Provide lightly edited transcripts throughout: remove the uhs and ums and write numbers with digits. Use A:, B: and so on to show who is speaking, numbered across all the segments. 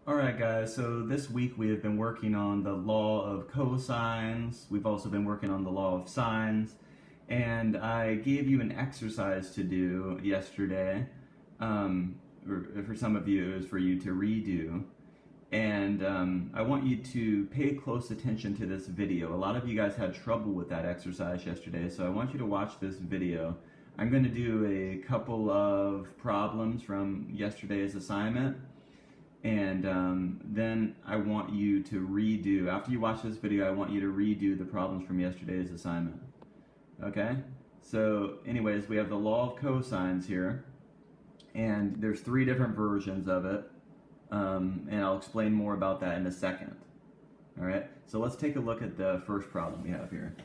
A: Alright guys, so this week we have been working on the law of cosines. We've also been working on the law of sines. And I gave you an exercise to do yesterday. Or for some of you, it was for you to redo. And I want you to pay close attention to this video. A lot of you guys had trouble with that exercise yesterday, so I want you to watch this video. I'm going to do a couple of problems from yesterday's assignment. And then I want you to redo, after you watch this video, I want you to redo the problems from yesterday's assignment. Okay? So anyways, we have the law of cosines here, and there's three different versions of it, and I'll explain more about that in a second. Alright, so let's take a look at the first problem we have here.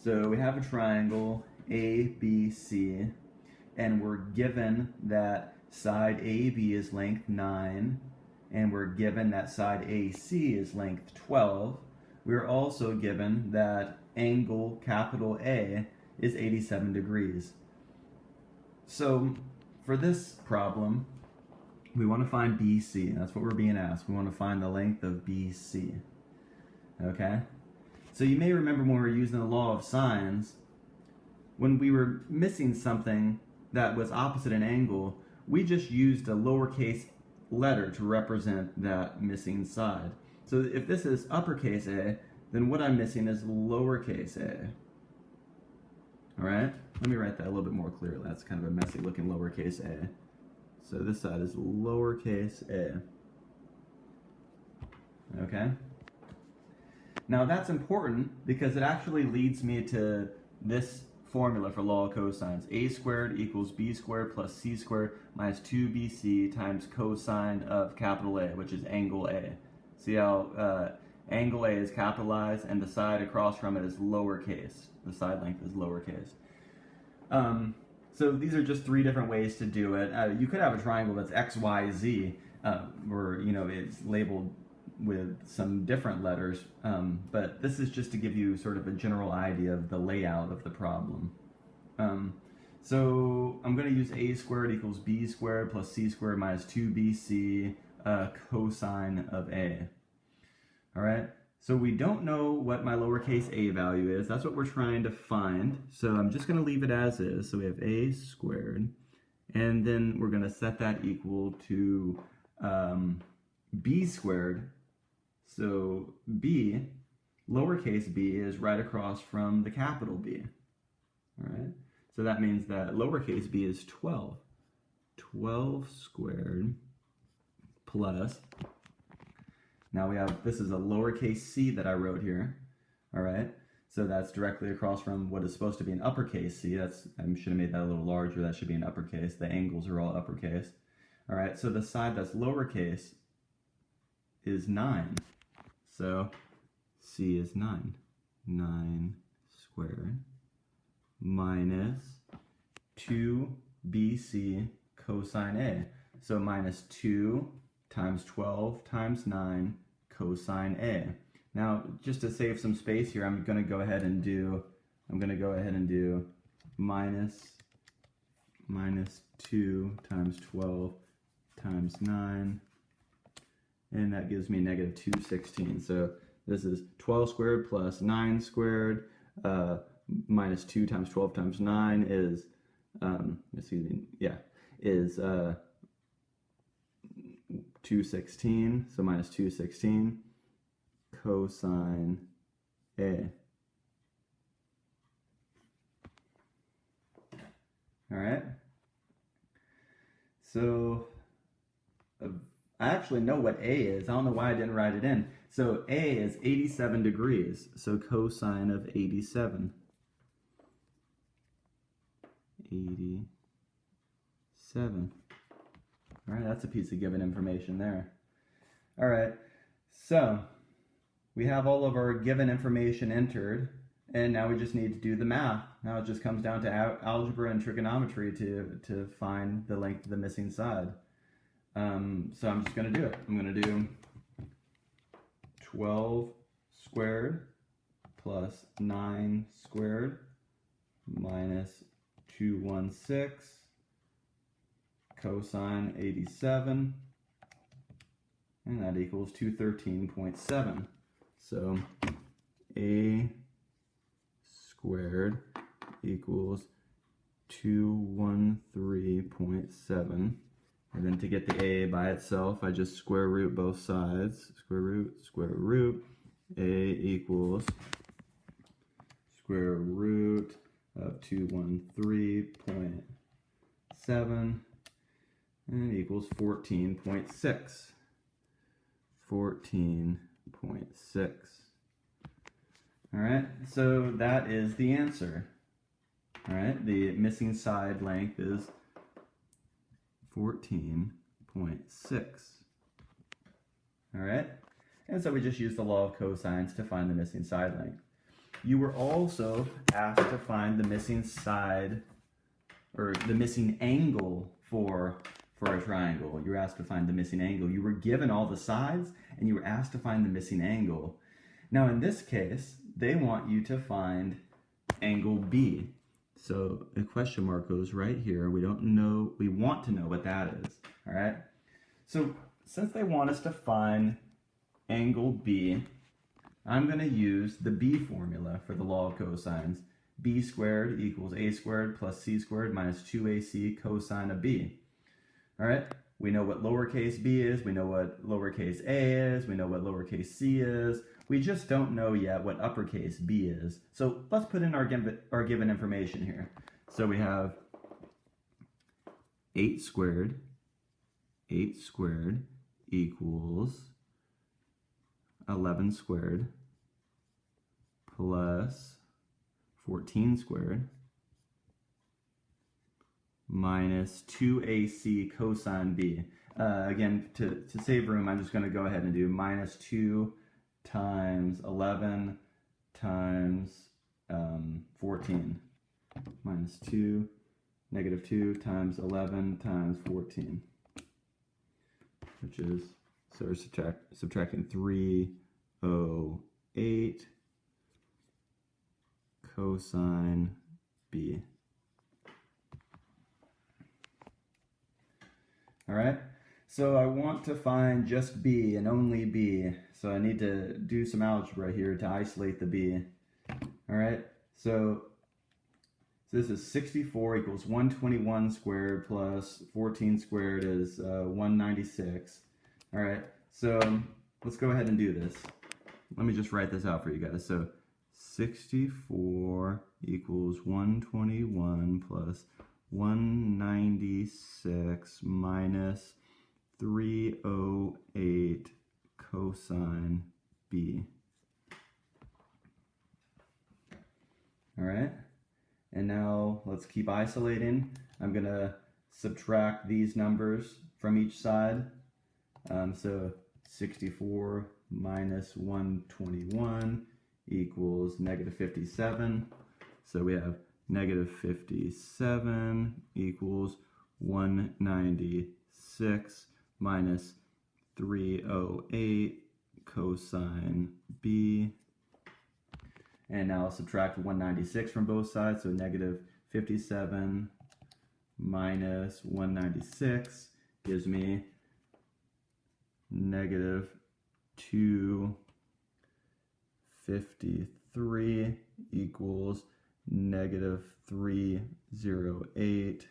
A: So we have a triangle ABC, and we're given that side AB is length 9, and we're given that side AC is length 12. We're also given that angle capital A is 87 degrees. So for this problem, we want to find BC. That's what we're being asked. We want to find the length of BC. Okay? So you may remember when we were using the law of sines, when we were missing something that was opposite an angle, we just used a lowercase letter to represent that missing side. So if this is uppercase A, then what I'm missing is lowercase a. Alright? Let me write that a little bit more clearly. That's kind of a messy looking lowercase a. So this side is lowercase a. Okay? Now that's important because it actually leads me to this formula for law of cosines. A squared equals B squared plus C squared minus 2BC times cosine of capital A, which is angle A. See how angle A is capitalized and the side across from it is lowercase. The side length is lowercase. So these are just three different ways to do it. You could have a triangle that's XYZ, where it's labeled with some different letters, but this is just to give you sort of a general idea of the layout of the problem. So I'm going to use A squared equals B squared plus C squared minus 2BC cosine of A. Alright, so we don't know what my lowercase a value is. That's what we're trying to find. So I'm just going to leave it as is. So we have A squared, and then we're going to set that equal to B squared. So B, lowercase b, is right across from the capital B. Alright, so that means that lowercase b is 12. 12 squared plus, now we have, this is a lowercase c that I wrote here. Alright, so that's directly across from what is supposed to be an uppercase c. I should have made that a little larger. That should be an uppercase. The angles are all uppercase. Alright, so the side that's lowercase is 9. So c is 9. 9 squared minus 2bc cosine A. So minus 2 times 12 times 9 cosine A. Now, just to save some space here, I'm going to go ahead and do minus 2 times 12 times 9, and that gives me negative 216. So this is 12 squared plus 9 squared minus 2 times 12 times 9 is, is 216. So minus 216 cosine A. Alright, so I actually know what A is. I don't know why I didn't write it in. So A is 87 degrees. So cosine of 87. 87. Alright, that's a piece of given information there. Alright, so we have all of our given information entered, and now we just need to do the math. Now it just comes down to algebra and trigonometry to find the length of the missing side. So I'm just going to do it. I'm going to do 12 squared plus 9 squared minus 216 cosine 87 and that equals 213.7. So a squared equals 213.7. And then to get the a by itself, I just square root both sides. Square root. A equals square root of 213.7, and it equals 14.6. 14.6. All right, so that is the answer. All right, the missing side length is 14.6. All right, and so we just use the law of cosines to find the missing side length. You were also asked to find the missing side, or the missing angle for a triangle. You were asked to find the missing angle. You were given all the sides, and you were asked to find the missing angle. Now in this case, they want you to find angle B. So a question mark goes right here. We don't know, we want to know what that is, all right? So since they want us to find angle B, I'm going to use the B formula for the law of cosines. B squared equals A squared plus C squared minus 2AC cosine of B. All right, we know what lowercase b is, we know what lowercase a is, we know what lowercase c is. We just don't know yet what uppercase b is. So let's put in our given information here. So we have 8 squared equals 11 squared plus 14 squared minus 2AC cosine b. Again, to save room, I'm just going to go ahead and do minus 2 times 11 times 14. Minus 2, negative 2 times 11 times 14. Which is, so we're subtracting 308 cosine b. All right, so I want to find just b and only b. So I need to do some algebra here to isolate the b. All right, so this is 64 equals 121 squared plus 14 squared is 196. All right, so let's go ahead and do this. Let me just write this out for you guys. So 64 equals 121 plus 196 minus 308 cosine b. All right, and now let's keep isolating. I'm gonna subtract these numbers from each side. So 64 minus 121 equals negative 57. So we have negative 57 equals 196 minus 308 cosine b. And now I'll subtract 196 from both sides, so negative 57 minus 196 gives me negative 253 equals negative 308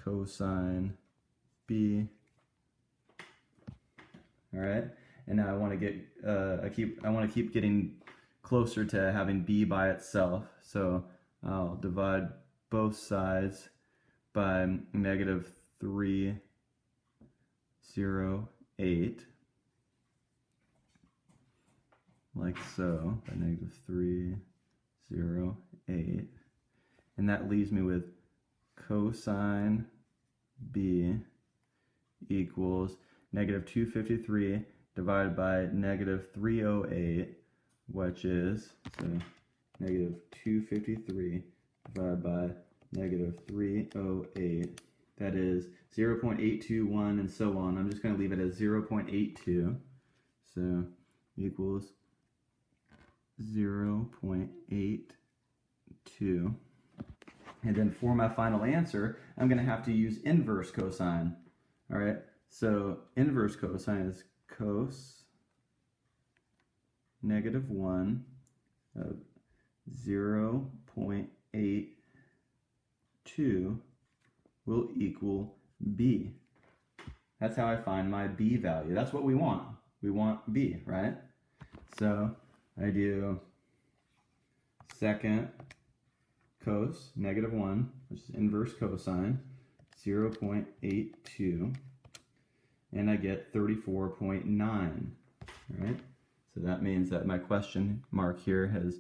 A: cosine b. All right, and now I want to get I want to keep getting closer to having b by itself. So I'll divide both sides by negative 308, like so, by negative 308, and that leaves me with cosine b equals negative 253 divided by negative 308, which is, so negative 253 divided by negative 308, that is 0.821 and so on. I'm just going to leave it as 0.82, so equals 0.82. And then for my final answer, I'm going to have to use inverse cosine. All right, so inverse cosine is cos negative 1 of 0.82 will equal b. That's how I find my b value. That's what we want. We want b, right? So I do second cos negative 1, which is inverse cosine, 0.82, and I get 34.9, right? So that means that my question mark here has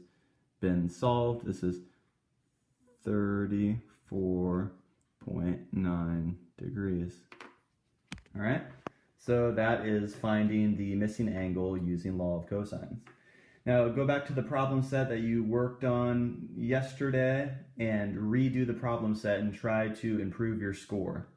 A: been solved. This is 34.9 degrees. All right, so that is finding the missing angle using law of cosines. Now go back to the problem set that you worked on yesterday and redo the problem set and try to improve your score.